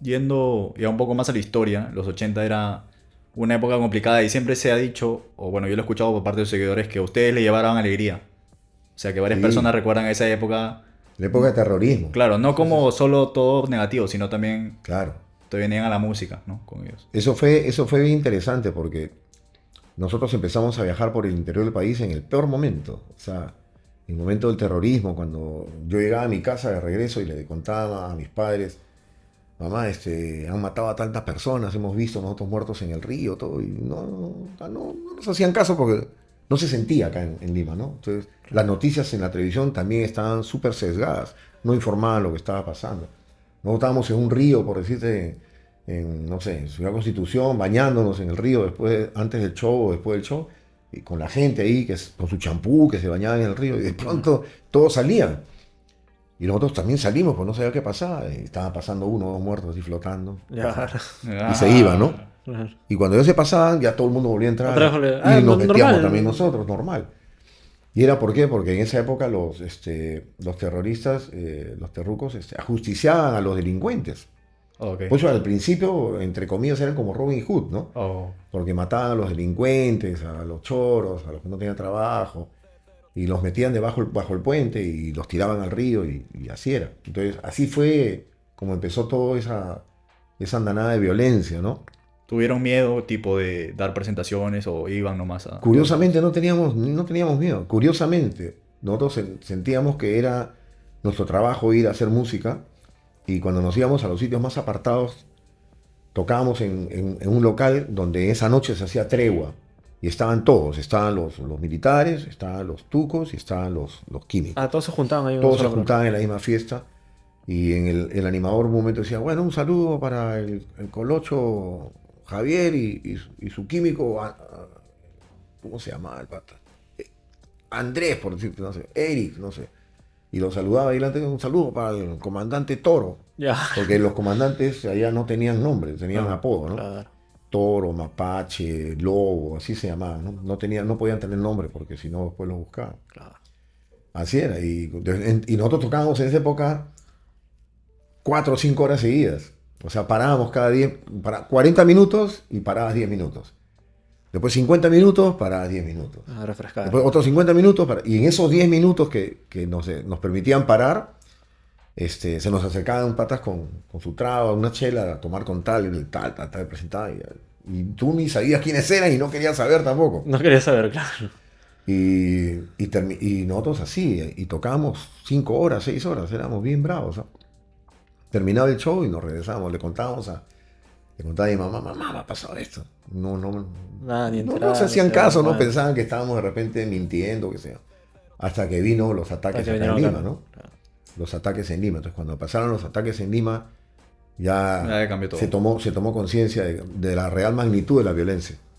yendo ya un poco más a la historia, los 80 era una época complicada y siempre se ha dicho, o bueno, yo lo he escuchado por parte de sus seguidores, que a ustedes le llevaron alegría. O sea, que varias personas Sí, recuerdan esa época, la época de terrorismo. claro, no Sí, sí, como sí. solo todo negativo, sino también Claro. te venían a la música, ¿no? Con ellos. Eso fue bien interesante porque nosotros empezamos a viajar por el interior del país en el peor momento. O sea, en el momento del terrorismo, cuando yo llegaba a mi casa de regreso y le contaba a mis padres, mamá, han matado a tantas personas, hemos visto nosotros muertos en el río, todo, y no nos hacían caso porque no se sentía acá en Lima, ¿no? Entonces, las noticias en la televisión también estaban súper sesgadas, no informaban lo que estaba pasando. Nosotros estábamos en un río, por decirte, no sé, en Ciudad Constitución, bañándonos en el río antes del show o después del show, y con la gente ahí con su champú, que se bañaba en el río, y de pronto todos salían. Y nosotros también salimos, pues no sabía qué pasaba. Y estaba pasando uno o dos muertos así flotando. Ya. Y se iba, ¿no? Claro. Y cuando ellos se pasaban, ya todo el mundo volvía a Otra entrar. vez, Y nos metíamos también normal. nosotros, normal. ¿Y era por qué? Porque en esa época los terroristas, los terrucos, ajusticiaban a los delincuentes. Ok. Por eso al principio, entre comillas, eran como Robin Hood, ¿no? Oh. Porque mataban a los delincuentes, a los choros, a los que no tenían trabajo, y los metían bajo el puente y los tiraban al río y así era. Entonces, así fue como empezó toda esa andanada de violencia, ¿no? ¿Tuvieron miedo tipo de dar presentaciones o iban nomás a eventos? Curiosamente no teníamos miedo, curiosamente. Nosotros sentíamos que era nuestro trabajo ir a hacer música y cuando nos íbamos a los sitios más apartados tocábamos en un local donde esa noche se hacía tregua y estaban todos, estaban los militares, estaban los tucos y estaban los Ah, químicos. todos se juntaban ahí en un Todos se solo lugar. juntaban en la misma fiesta y el animador un momento decía, bueno, un saludo para el colocho Javier y su químico, ¿cómo se llamaba el pata? Andrés, por decirte, no sé, Eric, no sé. Y lo saludaba y delante, un saludo para el comandante Toro, Ya. porque los comandantes allá no tenían nombre, tenían No, apodo, ¿no? claro, Toro, Mapache, Lobo, así se llamaban, ¿no? No podían tener nombre porque si no después los buscaban. claro. Así era, y nosotros tocábamos en esa época 4 o 5 horas seguidas. O sea, parábamos cada 40 minutos y parabas 10 minutos. Después 50 minutos, parabas 10 minutos. A refrescar. Después otros 50 minutos, y en esos 10 minutos que nos permitían parar, se nos acercaban patas con su trago, una chela, a tomar con tal, y tal, presentaba. Y tú ni sabías quiénes eran y no querías saber tampoco. No quería saber, claro. Y nosotros así, y tocábamos 5 horas, 6 horas, éramos bien bravos, ¿no? Terminaba el show y nos regresábamos, le contaba a mi mamá, mamá, me ha pasado esto. Nada, ni No se hacían enterarse, caso, no normal. pensaban que estábamos de repente mintiendo, que sea. Hasta que vino los Hasta ataques que acá en vinieron Lima, acá. ¿no? Claro. Los ataques en Lima. Entonces, cuando pasaron los ataques en Lima, Ya ya cambió se todo. tomó, se tomó conciencia de la real magnitud de la violencia.